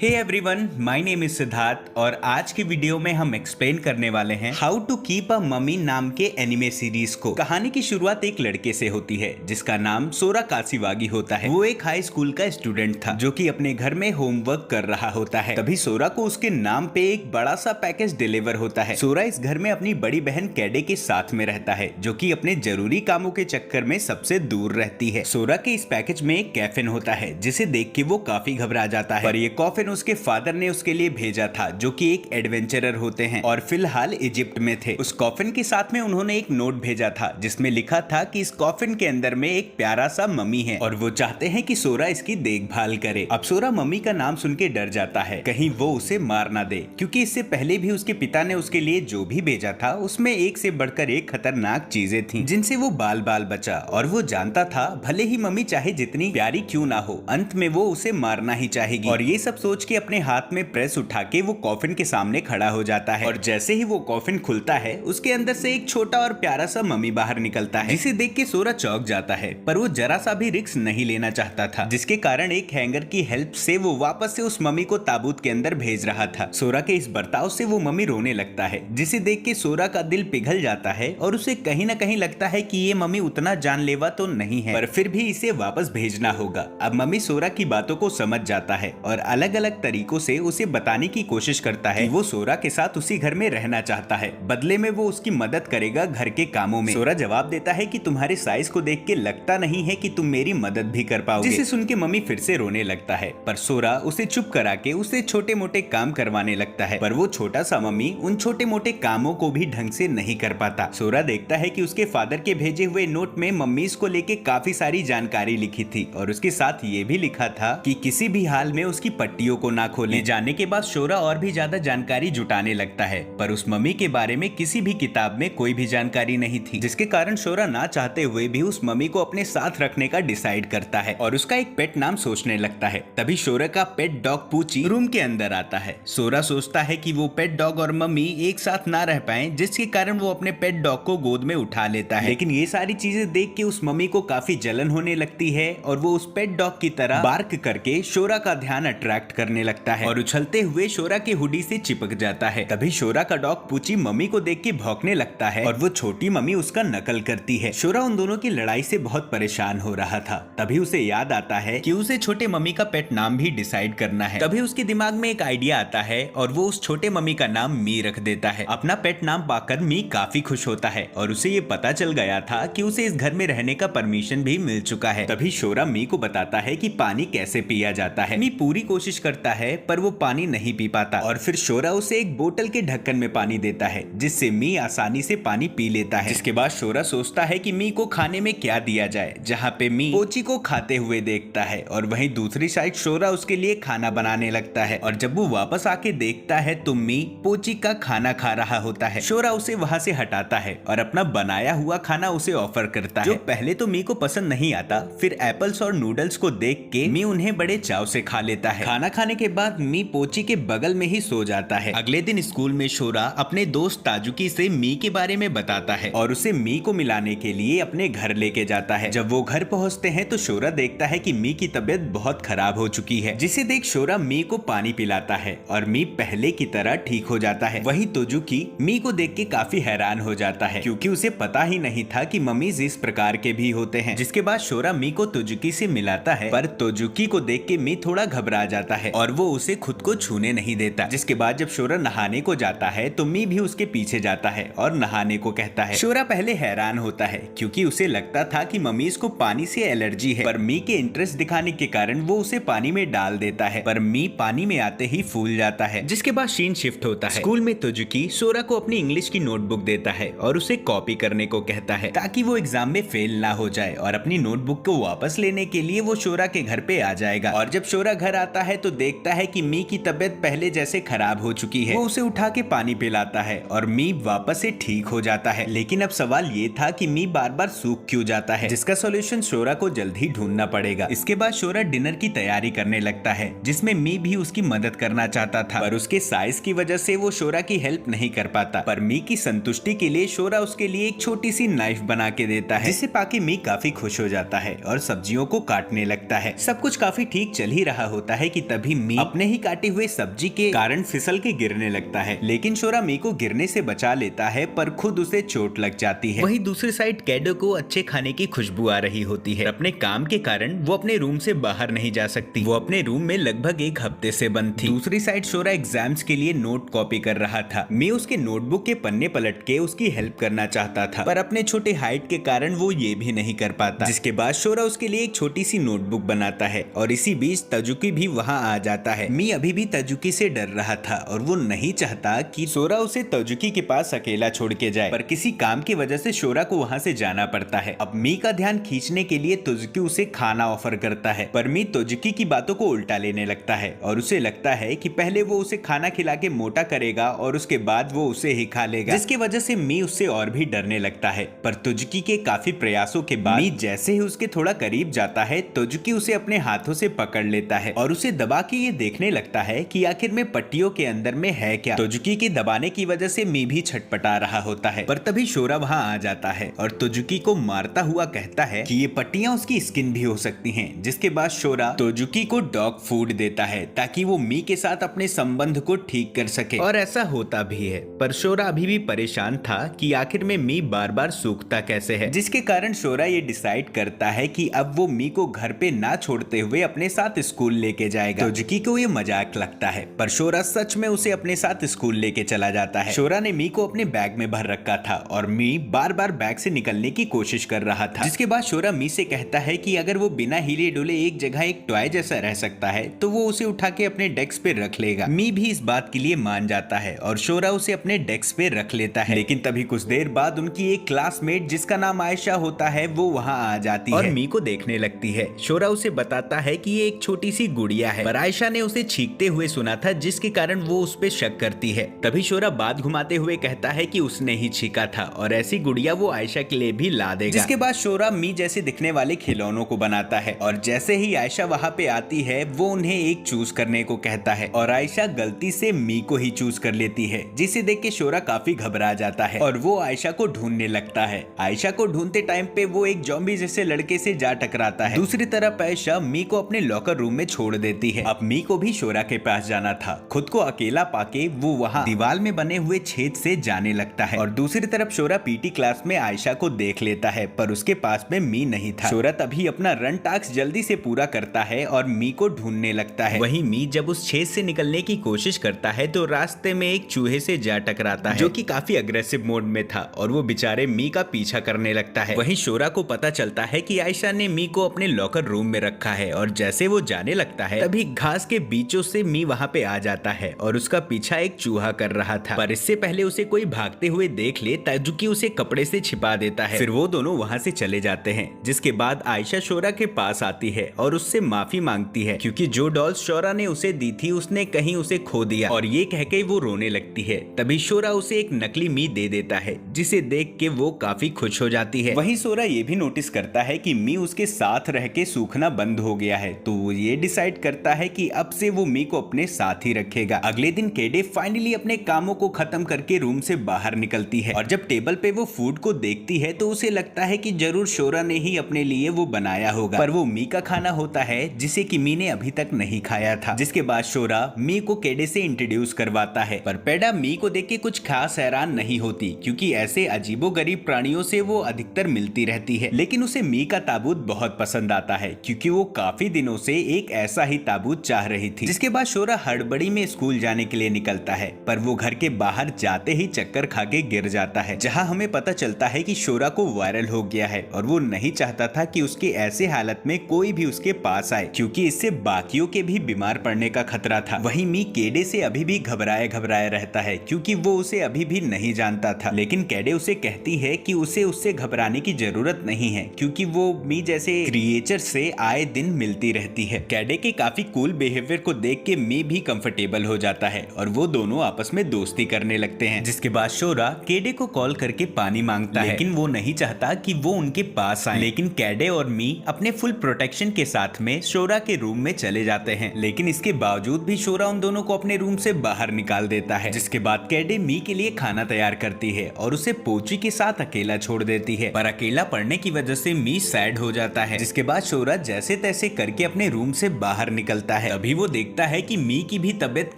Hey everyone, my name is Siddharth और आज की वीडियो में हम एक्सप्लेन करने वाले हैं how to keep a mummy नाम के एनिमे सीरीज को। कहानी की शुरुआत एक लड़के से होती है जिसका नाम सोरा काशीवागी होता है। वो एक हाई स्कूल का स्टूडेंट था जो कि अपने घर में होमवर्क कर रहा होता है। तभी सोरा को उसके नाम पे एक बड़ा सा पैकेज डिलीवर होता है। सोरा इस घर में अपनी बड़ी बहन कैडे के साथ में रहता है जो कि अपने जरूरी कामों के चक्कर में सबसे दूर रहती है। सोरा के इस पैकेज में एक कैफिन होता है जिसे देख के वो काफी घबरा जाता है, पर ये कॉफिन उसके फादर ने उसके लिए भेजा था जो कि एक एडवेंचरर होते हैं और फिलहाल इजिप्ट में थे। उस कॉफिन के साथ में उन्होंने एक नोट भेजा था जिसमें लिखा था कि इस कॉफिन के अंदर में एक प्यारा सा मम्मी है और वो चाहते हैं कि सोरा इसकी देखभाल करे। अब सोरा मम्मी का नाम सुन के डर जाता है कहीं वो उसे मार ना दे, क्योंकि इससे पहले भी उसके पिता ने उसके लिए जो भी भेजा था उसमें एक से बढ़कर एक खतरनाक चीजें थी जिनसे वो बाल बाल बचा। और वो जानता था भले ही मम्मी चाहे जितनी प्यारी क्यों ना हो, अंत में वो उसे मारना ही चाहेगी। और ये सब सोच के अपने हाथ में प्रेस उठा के वो कॉफिन के सामने खड़ा हो जाता है और जैसे ही वो कॉफिन खुलता है उसके अंदर से एक छोटा और प्यारा सा मम्मी बाहर निकलता है, जिसे देख के सोरा चौंक जाता है। पर वो जरा सा भी रिस्क नहीं लेना चाहता था, जिसके कारण एक हैंगर की हेल्प से वो वापस से उस मम्मी को ताबूत के अंदर भेज रहा था। सोरा के इस बर्ताव से वो मम्मी रोने लगता है, जिसे देख के सोरा का दिल पिघल जाता है और उसे कहीं ना कहीं लगता है कि ये मम्मी उतना जानलेवा तो नहीं है, पर फिर भी इसे वापस भेजना होगा। अब मम्मी सोरा की बातों को समझ जाता है और अलग अलग तरीकों से उसे बताने की कोशिश करता है कि वो सोरा के साथ उसी घर में रहना चाहता है, बदले में वो उसकी मदद करेगा घर के कामों में। सोरा जवाब देता है कि तुम्हारे साइज को देख के लगता नहीं है कि तुम मेरी मदद भी कर पाओगे, जिसे सुन के मम्मी फिर से रोने लगता है। पर सोरा उसे चुप करा के उसे छोटे मोटे काम करवाने लगता है, पर वो छोटा सा मम्मी उन छोटे मोटे कामों को भी ढंग से नहीं कर पाता। सोरा देखता है कि उसके फादर के भेजे हुए नोट में मम्मी को लेके काफी सारी जानकारी लिखी थी और उसके साथ ये भी लिखा था कि किसी भी हाल में उसकी पट्टियों को ना खोलें। जाने के बाद सोरा और भी ज्यादा जानकारी जुटाने लगता है, पर उस मम्मी के बारे में किसी भी किताब में कोई भी जानकारी नहीं थी, जिसके कारण सोरा ना चाहते हुए भी उस मम्मी को अपने साथ रखने का डिसाइड करता है और उसका एक पेट नाम सोचने लगता है। तभी सोरा का पेट डॉग पूची रूम के अंदर आता है। सोरा सोचता है कि वो पेट डॉग और मम्मी एक साथ ना रह पाए, जिसके कारण वो अपने पेट डॉग को गोद में उठा लेता है। लेकिन ये सारी चीजें देख के उस मम्मी को काफी जलन होने लगती है और वो उस पेट डॉग की तरह बार्क करके सोरा का ध्यान अट्रैक्ट करने लगता है और उछलते हुए शोरा के हुडी से चिपक जाता है। तभी शोरा का डॉग पूची मम्मी को देख के भौंकने लगता है और वो छोटी मम्मी उसका नकल करती है। शोरा उन दोनों की लड़ाई से बहुत परेशान हो रहा था। तभी उसे याद आता है कि उसे छोटे मम्मी का पेट नाम भी डिसाइड करना है। तभी उसके दिमाग में एक आइडिया आता है और वो उस छोटे मम्मी का नाम मी रख देता है। अपना पेट नाम पाकर मी काफी खुश होता है और उसे ये पता चल गया था कि उसे इस घर में रहने का परमिशन भी मिल चुका है। तभी शोरा मी को बताता है कि पानी कैसे पिया जाता है। मी पूरी कोशिश करता है पर वो पानी नहीं पी पाता और फिर शोरा उसे एक बोतल के ढक्कन में पानी देता है, जिससे मी आसानी से पानी पी लेता है। जिसके बाद शोरा सोचता है कि मी को खाने में क्या दिया जाए, जहाँ पे मी पोची को खाते हुए देखता है और वहीं दूसरी साइड शोरा उसके लिए खाना बनाने लगता है। और जब वो वापस आके देखता है तो मी पोची का खाना खा रहा होता है। शोरा उसे वहाँ से हटाता है और अपना बनाया हुआ खाना उसे ऑफर करता है, जो पहले तो मी को पसंद नहीं आता, फिर एप्पल्स और नूडल्स को देख के मी उन्हें बड़े चाव से खा लेता है। खाना खाने के बाद मी पोची के बगल में ही सो जाता है। अगले दिन स्कूल में शोरा अपने दोस्त ताजुकी से मी के बारे में बताता है और उसे मी को मिलाने के लिए अपने घर लेके जाता है। जब वो घर पहुंचते हैं तो शोरा देखता है कि मी की तबीयत बहुत खराब हो चुकी है, जिसे देख शोरा मी को पानी पिलाता है और मी पहले की तरह ठीक हो जाता है। वहीं तोजुकी मी को देख के काफी हैरान हो जाता है, क्योंकि उसे पता ही नहीं था कि मम्मीज इस प्रकार के भी होते हैं। जिसके बाद शोरा मी को तोजुकी से मिलाता है, पर तोजुकी को देख के मी थोड़ा घबरा जाता है और वो उसे खुद को छूने नहीं देता। जिसके बाद जब शोरा नहाने को जाता है तो मी भी उसके पीछे जाता है और नहाने को कहता है। शोरा पहले हैरान होता है क्योंकि उसे लगता था कि मम्मीज को पानी से एलर्जी है, पर मी के इंटरेस्ट दिखाने के कारण वो उसे पानी में डाल देता है, पर मी पानी में आते ही फूल जाता है। जिसके बाद सीन शिफ्ट होता है। स्कूल में तोजुकी शोरा को अपनी इंग्लिश की नोटबुक देता है और उसे कॉपी करने को कहता है ताकि वो एग्जाम में फेल ना हो जाए, और अपनी नोटबुक को वापस लेने के लिए वो शोरा के घर पे आ जाएगा। और जब शोरा घर आता है तो देखता है कि मी की तबीयत पहले जैसे खराब हो चुकी है। वो उसे उठा के पानी पिलाता है और मी वापस से ठीक हो जाता है। लेकिन अब सवाल ये था कि मी बार बार सूख क्यों जाता है, जिसका सॉल्यूशन शोरा को जल्द ही ढूंढना पड़ेगा। इसके बाद शोरा डिनर की तैयारी करने लगता है, जिसमें मी भी उसकी मदद करना चाहता था, पर उसके साइज की वजह से वो शोरा की हेल्प नहीं कर पाता। पर मी की संतुष्टि के लिए शोरा उसके लिए एक छोटी सी नाइफ बना के देता है, जिसे पाके मी काफी खुश हो जाता है और सब्जियों को काटने लगता है। सब कुछ काफी ठीक चल ही रहा होता है कि तभी तभी मी अपने ही काटे हुए सब्जी के कारण फिसल के गिरने लगता है, लेकिन शोरा मी को गिरने से बचा लेता है पर खुद उसे चोट लग जाती है। वहीं दूसरी साइड कैडो को अच्छे खाने की खुशबू आ रही होती है। अपने काम के कारण वो अपने रूम से बाहर नहीं जा सकती। वो अपने रूम में लगभग एक हफ्ते से बंद थी। दूसरी साइड शोरा एग्जाम्स के लिए नोट कॉपी कर रहा था। मी उसके नोटबुक के पन्ने पलट के उसकी हेल्प करना चाहता था, पर अपने छोटे हाइट के कारण वो ये भी नहीं कर पाता। जिसके बाद शोरा उसके लिए एक छोटी सी नोटबुक बनाता है और इसी बीच तजुकी भी वहाँ आ जाता है। मी अभी भी तजुकी से डर रहा था और वो नहीं चाहता कि शोरा उसे तजुकी के पास अकेला छोड़ के जाए, पर किसी काम की वजह से शोरा को वहाँ से जाना पड़ता है। अब मी का ध्यान खींचने के लिए तजुकी उसे खाना ऑफर करता है, पर मी तजुकी की बातों को उल्टा लेने लगता है और उसे लगता है कि पहले वो उसे खाना खिला के मोटा करेगा और उसके बाद वो उसे ही खा लेगा, जिसकी वजह से मी उससे और भी डरने लगता है। पर तजुकी के काफी प्रयासों के बाद मी जैसे ही उसके थोड़ा करीब जाता है, तजुकी उसे अपने हाथों से पकड़ लेता है और उसे दबा के ये देखने लगता है कि आखिर में पट्टियों के अंदर में है क्या। तजुकी के दबाने की वजह से मी भी छटपटा रहा होता है, पर तभी शोरा वहाँ आ जाता है और तजुकी को मारता हुआ कहता है कि ये पट्टियां उसकी स्किन भी हो सकती हैं। जिसके बाद शोरा तजुकी को डॉग फूड देता है ताकि वो मी के साथ अपने संबंध को ठीक कर सके, और ऐसा होता भी है। पर शोरा अभी भी परेशान था कि आखिर में मी बार बार सूखता कैसे है, जिसके कारण शोरा ये डिसाइड करता है कि अब वो मी को घर पे ना छोड़ते हुए अपने साथ स्कूल लेके जाएगा। तजुकी को ये मजाक लगता है, पर शोरा सच में उसे अपने साथ स्कूल लेके चला जाता है। शोरा ने मी को अपने बैग में भर रखा था और मी बार बार बैग से निकलने की कोशिश कर रहा था। जिसके बाद शोरा मी से कहता है कि अगर वो बिना हिले डुले एक जगह एक टॉय जैसा रह सकता है तो वो उसे उठा के अपने डेस्क पे रख लेगा। मी भी इस बात के लिए मान जाता है और शोरा उसे अपने डेस्क पे रख लेता है। लेकिन तभी कुछ देर बाद उनकी एक क्लासमेट जिसका नाम आयशा होता है वो वहाँ आ जाती है और मी को देखने लगती है। शोरा उसे बताता है कि ये एक छोटी सी गुड़िया है, पर आयशा ने उसे छींकते हुए सुना था, जिसके कारण वो उस पे शक करती है। तभी शोरा बात घुमाते हुए कहता है कि उसने ही छींका था और ऐसी गुड़िया वो आयशा के लिए भी ला देगा। जिसके बाद शोरा मी जैसे दिखने वाले खिलौनों को बनाता है और जैसे ही आयशा वहाँ पे आती है वो उन्हें एक चूज करने को कहता है और आयशा गलती से मी को ही चूज कर लेती है, जिसे देख के शोरा काफी घबरा जाता है और वो आयशा को ढूंढने लगता है। आयशा को ढूंढते टाइम पे वो एक ज़ॉम्बी जैसे लड़के से जा टकराता है। दूसरी तरफ आयशा मी को अपने लॉकर रूम में छोड़ देती है। अब मी को भी शोरा के पास जाना था। खुद को अकेला पाके वो वहाँ दीवार में बने हुए छेद से जाने लगता है और दूसरी तरफ शोरा पीटी क्लास में आयशा को देख लेता है, पर उसके पास में मी नहीं था। शोरा तभी अपना रन टास्क जल्दी से पूरा करता है और मी को ढूंढने लगता है। वहीं मी जब उस छेद से निकलने की कोशिश करता है तो रास्ते में एक चूहे से जा टकराता है, जो कि काफी अग्रेसिव मोड में था और वो बेचारे मी का पीछा करने लगता है। वहीं शोरा को पता चलता है कि आयशा ने मी को अपने लॉकर रूम में रखा है और जैसे वो जाने लगता है तभी घास के बीचों से मी वहाँ पे आ जाता है और उसका पीछा एक चूहा कर रहा था, पर इससे पहले उसे कोई भागते हुए देख ले तजुकी उसे कपड़े से छिपा देता है। फिर वो दोनों वहाँ से चले जाते हैं। जिसके बाद आयशा शोरा के पास आती है और उससे माफी मांगती है क्योंकि जो डॉल्स शोरा ने उसे दी थी उसने कहीं उसे खो दिया, और ये कह के वो रोने लगती है। तभी शोरा उसे एक नकली मी दे देता है, जिसे देख के वो काफी खुश हो जाती है। वहीं शोरा ये भी नोटिस करता है कि मी उसके साथ रह के सूखना बंद हो गया है, तो वो ये डिसाइड करता है कि अब से वो मी को अपने साथ ही रखेगा। अगले दिन केडे फाइनली अपने कामों को खत्म करके रूम से बाहर निकलती है और जब टेबल पे वो फूड को देखती है तो उसे लगता है कि जरूर शोरा ने ही अपने लिए वो बनाया होगा, पर वो मी का खाना होता है जिसे कि मी ने अभी तक नहीं खाया था। जिसके बाद शोरा मी को केडे से इंट्रोड्यूस करवाता है, पर पेडा मी को देख के कुछ खास हैरान नहीं होती क्योंकि ऐसे अजीबोगरीब प्राणियों से वो अधिकतर मिलती रहती है। लेकिन उसे मी का ताबूत बहुत पसंद आता है क्योंकि वो काफी दिनों से एक ऐसा ही ताबूत चाह रही थी। जिसके बाद शोरा हड़बड़ी में स्कूल जाने के लिए निकलता है, पर वो घर के बाहर जाते ही चक्कर खा के गिर जाता है, जहाँ हमें पता चलता है कि शोरा को वायरल हो गया है और वो नहीं चाहता था कि उसके ऐसे हालत में कोई भी उसके पास आए क्योंकि इससे बाकियों के भी बीमार पड़ने का खतरा था। वहीं मी केडे से अभी भी घबराए रहता है क्योंकि वो उसे अभी भी नहीं जानता था, लेकिन केडे उसे कहती है कि उसे उससे घबराने की जरूरत नहीं है क्योंकि वो मी जैसे क्रिएचर से आए दिन मिलती रहती है। केडे के काफी कूल बिहेवियर को देख के मी भी कंफर्टेबल हो जाता है और वो दोनों आपस में दोस्ती करने लगते हैं। जिसके बाद शोरा केडे को कॉल करके पानी मांगता है, लेकिन वो नहीं चाहता कि वो उनके पास आए। लेकिन केडे और मी अपने फुल प्रोटेक्शन के साथ में शोरा के रूम में चले जाते हैं, लेकिन इसके बावजूद भी शोरा उन दोनों को अपने रूम से बाहर निकाल देता है। जिसके बाद केडे मी के लिए खाना तैयार करती है और उसे पोची के साथ अकेला छोड़ देती है, पर अकेला पड़ने की वजह से मी सैड हो जाता है। जिसके बाद शोरा जैसे तैसे करके अपने रूम से बाहर निकलता है। तभी वो देखता है कि मी की भी तबीयत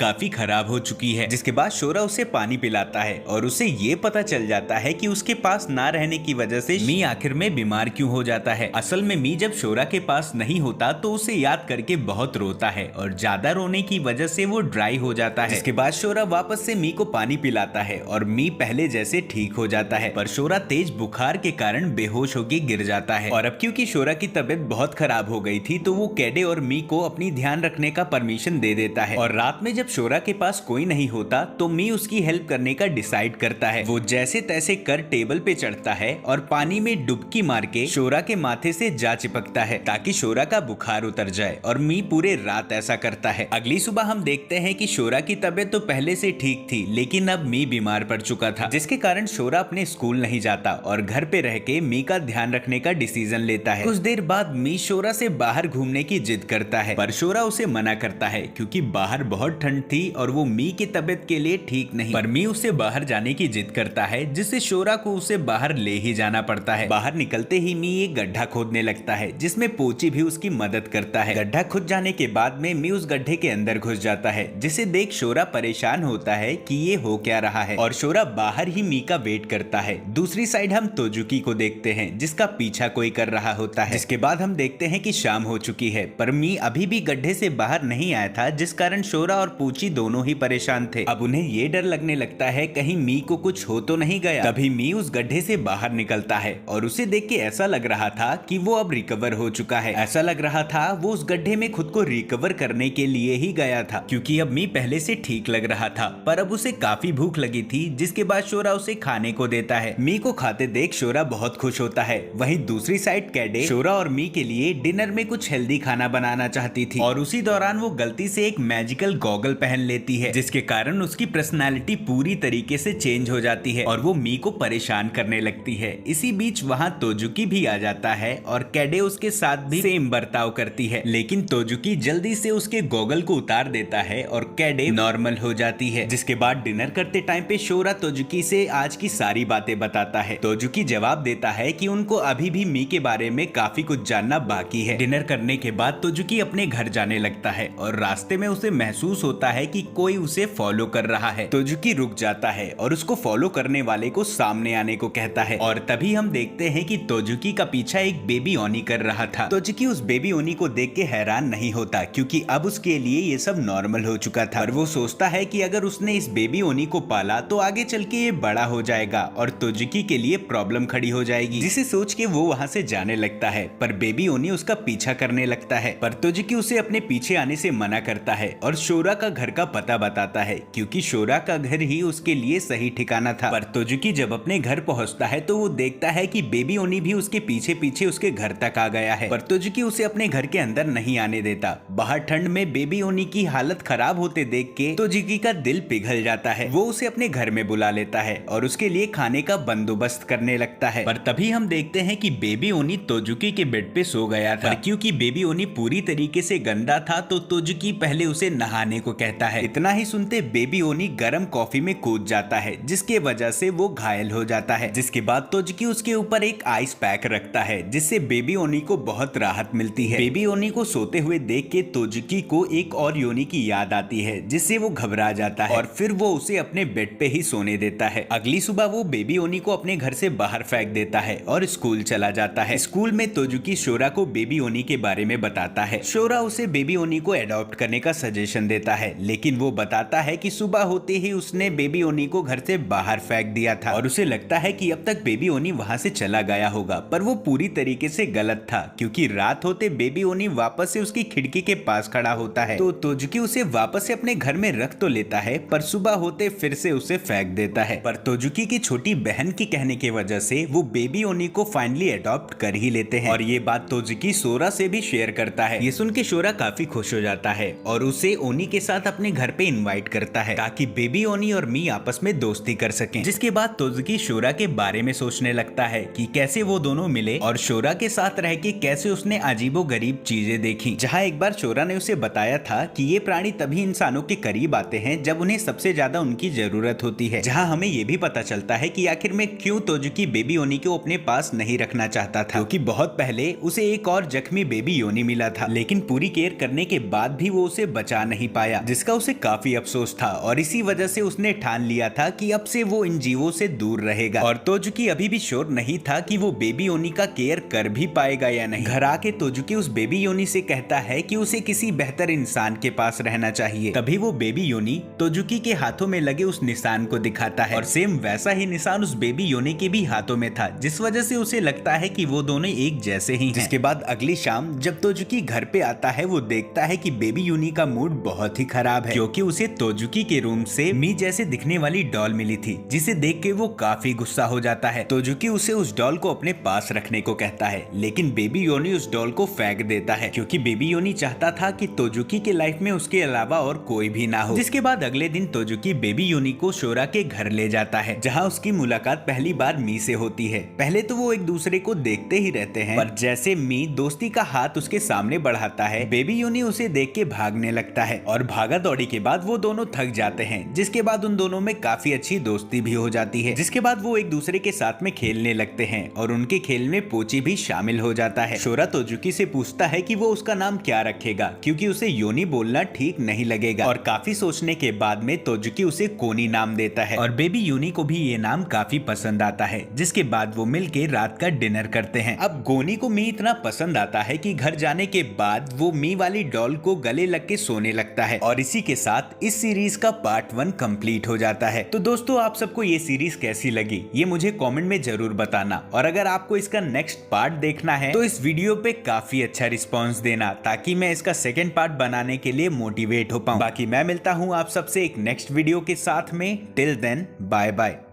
काफी खराब हो चुकी है, जिसके बाद शोरा उसे पानी पिलाता है और उसे ये पता चल जाता है कि उसके पास ना रहने की वजह से मी आखिर में बीमार क्यों हो जाता है। असल में मी जब शोरा के पास नहीं होता तो उसे याद करके बहुत रोता है और ज्यादा रोने की वजह से वो ड्राई हो जाता है। इसके बाद शोरा वापस से मी को पानी पिलाता है और मी पहले जैसे ठीक हो जाता है, पर शोरा तेज बुखार के कारण बेहोश होकर गिर जाता है। और अब क्योंकि शोरा की तबीयत बहुत खराब हो गई थी तो वो कैडे और मी को अपनी ध्यान रखने का परमिशन दे देता है। और रात में जब शोरा के पास कोई नहीं होता तो मी उसकी हेल्प करने का डिसाइड करता है। वो जैसे तैसे कर टेबल पे चढ़ता है और पानी में डुबकी मार के शोरा के माथे से जा चिपकता है ताकि शोरा का बुखार उतर जाए। और मी पूरे रात ऐसा करता है। अगली सुबह हम देखते हैं कि शोरा की तबीयत तो पहले से ठीक थी, लेकिन अब मी बीमार पड़ चुका था, जिसके कारण शोरा अपने स्कूल नहीं जाता और घर पे रह के मी का ध्यान रखने का डिसीजन लेता है। कुछ देर बाद मी शोरा से बाहर घूमने की जिद करता है, पर शोरा उसे मना करता है क्योंकि बाहर बहुत ठंड थी और वो मी की तबीयत के लिए ठीक नहीं। पर मी उसे बाहर जाने की जिद करता है, जिससे शोरा को उसे बाहर ले ही जाना पड़ता है। बाहर निकलते ही मी एक गड्ढा खोदने लगता है, जिसमें पोची भी उसकी मदद करता है। गड्ढा खुद जाने के बाद में मी उस गड्ढे के अंदर घुस जाता है, जिसे देख शोरा परेशान होता है कि ये हो क्या रहा है, और शोरा बाहर ही मी का वेट करता है। दूसरी साइड हम तोजुकी को देखते हैं, जिसका पीछा कोई कर रहा होता है। जिसके बाद हम देखते हैं कि शाम हो चुकी है, पर मी अभी भी गड्ढे से बाहर नहीं आया था, जिस कारण शोरा और पूची दोनों ही परेशान थे। अब उन्हें ये डर लगने लगता है कहीं मी को कुछ हो तो नहीं गया। तभी मी उस गड्ढे से बाहर निकलता है और उसे देख के ऐसा लग रहा था कि वो अब रिकवर हो चुका है। ऐसा लग रहा था वो उस गड्ढे में खुद को रिकवर करने के लिए ही गया था, क्योंकि अब मी पहले से ठीक लग रहा था। पर अब उसे काफी भूख लगी थी, जिसके बाद शोरा उसे खाने को देता है। मी को खाते देख शोरा बहुत खुश होता है। वहीं दूसरी साइड कैडे शोरा और मी के लिए डिनर में कुछ हेल्दी खाना बनाना चाहती थी, और उसी दौरान वो गलती से एक मैजिकल गॉगल पहन लेती है, जिसके कारण उसकी पर्सनालिटी पूरी तरीके से चेंज हो जाती है और वो मी को परेशान करने लगती है। इसी बीच वहाँ तोजुकी भी आ जाता है और कैडे उसके साथ भी सेम बर्ताव करती है, लेकिन तोजुकी जल्दी से उसके गॉगल को उतार देता है और कैडे नॉर्मल हो जाती है। जिसके बाद डिनर करते टाइम पे शोरा तोजुकी से आज की सारी बातें बताता है। तोजुकी जवाब देता है कि उनको अभी भी मी के बारे में काफी कुछ जानना बाकी है। डिनर करने के बाद तोजुकी अपने घर जाने लगता है और रास्ते में उसे महसूस होता है कि कोई उसे फॉलो कर रहा है। तोजुकी रुक जाता है और उसको फॉलो करने वाले को सामने आने को कहता है, और तभी हम देखते हैं कि तोजुकी का पीछा एक बेबी ओनी कर रहा था। तोजुकी उस बेबी ओनी को देख के हैरान नहीं होता, क्योंकि अब उसके लिए ये सब नॉर्मल हो चुका था। और वो सोचता है कि अगर उसने इस बेबी ओनी को पाला तो आगे चल के ये बड़ा हो जाएगा और तोजुकी के लिए प्रॉब्लम खड़ी हो जाएगी, जिसे सोच के वो वहाँ से जाने लगता है। पर बेबी ओनी उसका पीछा करने लगता है, पर तोजुकी उसे अपने पीछे आने से मना करता है और शोरा का घर का पता बताता है, क्योंकि शोरा का घर ही उसके लिए सही ठिकाना था। पर तोजुकी जब अपने घर पहुंचता है तो वो देखता है कि बेबी ओनी भी उसके पीछे पीछे उसके घर तक आ गया है। पर तोजुकी उसे अपने घर के अंदर नहीं आने देता। बाहर ठंड में बेबी ओनी की हालत खराब होते देख के तोजुकी का दिल पिघल जाता है। वो उसे अपने घर में बुला लेता है और उसके लिए खाने का बंदोबस्त करने लगता है। पर तभी हम देखते हैं कि बेबी ओनी तोजुकी के बेड पे सो गया था। पर क्योंकि बेबी ओनी पूरी तरीके से गंदा था तो तोजुकी पहले उसे नहाने को कहता है। इतना ही सुनते बेबी ओनी गर्म कॉफी में कूद जाता है, जिसके वजह से वो घायल हो जाता है। जिसके बाद तोजुकी उसके ऊपर एक आइस पैक रखता है, जिससे बेबी ओनी को बहुत राहत मिलती है। बेबी ओनी को सोते हुए देख के तोजुकी को एक और योनी की याद आती है, जिससे वो घबरा जाता है और फिर वो उसे अपने बेड पे ही सोने देता है। अगली सुबह वो बेबी ओनी को अपने घर से बाहर फेंक देता है और स्कूल चला जाता है। स्कूल में तोजुकी शोरा को बेबी ओनी के बारे में बताता है। शोरा उसे बेबी ओनी को अडॉप्ट करने का सजेशन देता है, लेकिन वो बताता है कि सुबह होते ही उसने बेबी ओनी को घर से बाहर फेंक दिया था और उसे लगता है कि अब तक बेबी ओनी वहाँ से चला गया होगा। पर वो पूरी तरीके से गलत था, क्योंकि रात होते बेबी ओनी वापस से उसकी खिड़की के पास खड़ा होता है। तो तोजुकी उसे वापस से अपने घर में रख तो लेता है, पर सुबह होते फिर से उसे फेंक देता है। पर तोजुकी की छोटी बहन की कहने की वजह से वो बेबी ओनी को फाइनली अडॉप्ट कर ही लेते हैं, और ये बात तोजुकी शोरा से भी शेयर करता है। ये सुन के शोरा काफी खुश हो जाता है और उसे ओनी के साथ अपने घर पे इनवाइट करता है, ताकि बेबी ओनी और मी आपस में दोस्ती कर सकें। जिसके बाद तोजुकी शोरा के बारे में सोचने लगता है कि कैसे वो दोनों मिले और शोरा के साथ रह के कैसे उसने अजीबो गरीब चीजें देखी। जहाँ एक बार शोरा ने उसे बताया था कि ये प्राणी तभी इंसानों के करीब आते हैं जब उन्हें सबसे ज्यादा उनकी जरूरत होती है। जहाँ हमें ये भी पता चलता है कि आखिर में क्यों तोजुकी बेबी ओनी को अपने पास नहीं रखना चाहता था, क्योंकि बहुत पहले उसे एक और जख्मी बेबी योनी मिला था, लेकिन पूरी केयर करने के बाद भी वो उसे बचा नहीं पाया, जिसका उसे काफी अफसोस था और इसी वजह से उसने ठान लिया था कि अब से वो इन जीवों से दूर रहेगा। और तोजुकी अभी भी श्योर नहीं था कि वो बेबी योनी का केयर कर भी पाएगा या नहीं। घर आके तोजुकी उस बेबी योनी से कहता है कि उसे किसी बेहतर इंसान के पास रहना चाहिए। तभी वो बेबी योनी तोजुकी के हाथों में लगे उस निशान को दिखाता है और सेम वैसा ही निशान उस बेबी योनी के भी हाथों में था, जिस वजह से उसे लगता है कि वो दोनों एक जैसे ही हैं। जिसके बाद अगली शाम जब तोजुकी घर पे आता है, वो देखता है कि बेबी योनी का मूड बहुत ही खराब है, क्योंकि उसे तोजुकी के रूम से मी जैसे दिखने वाली डॉल मिली थी, जिसे देख के वो काफी गुस्सा हो जाता है। तोजुकी उसे उस डॉल को अपने पास रखने को कहता है, लेकिन बेबी योनी उस डॉल को फेंक देता है, क्योंकि बेबी योनी चाहता था कि तोजुकी के लाइफ में उसके अलावा और कोई भी ना हो। जिसके बाद अगले दिन तोजुकी बेबी योनी को शोरा के घर ले जाता है, जहाँ उसकी मुलाकात पहली बार मी से होती है। पहले तो वो एक दूसरे को देखते ही रहते हैं, पर जैसे मी दोस्ती का हाथ उसके सामने बढ़ाता है, बेबी योनी उसे देख के भागने लगता है और भागा दौड़ी के बाद वो दोनों थक जाते हैं। जिसके बाद उन दोनों में काफी अच्छी दोस्ती भी हो जाती है। जिसके बाद वो एक दूसरे के साथ में खेलने लगते हैं और उनके खेल में पोची भी शामिल हो जाता है। शोरा तोजुकी से पूछता है कि वो उसका नाम क्या रखेगा, क्योंकि उसे योनी बोलना ठीक नहीं लगेगा। और काफी सोचने के बाद में तोजुकी उसे कोनी नाम देता है और बेबी योनी को भी ये नाम काफी पसंद आता है। जिसके बाद वो मिलके रात का डिनर करते हैं। अब गोनी को मी इतना पसंद आता है कि घर जाने के बाद वो मी वाली डॉल को गले लग के सोने लगता है। और इसी के साथ इस सीरीज का पार्ट 1 कंप्लीट हो जाता है। तो दोस्तों, आप सबको ये सीरीज कैसी लगी ये मुझे कमेंट में जरूर बताना। और अगर आपको इसका नेक्स्ट पार्ट देखना है तो इस वीडियो पे काफी अच्छा रिस्पॉन्स देना, ताकि मैं इसका सेकेंड पार्ट बनाने के लिए मोटिवेट हो पाऊं। बाकी मैं मिलता हूँ आप सबसे एक नेक्स्ट वीडियो के साथ में। Till then bye bye.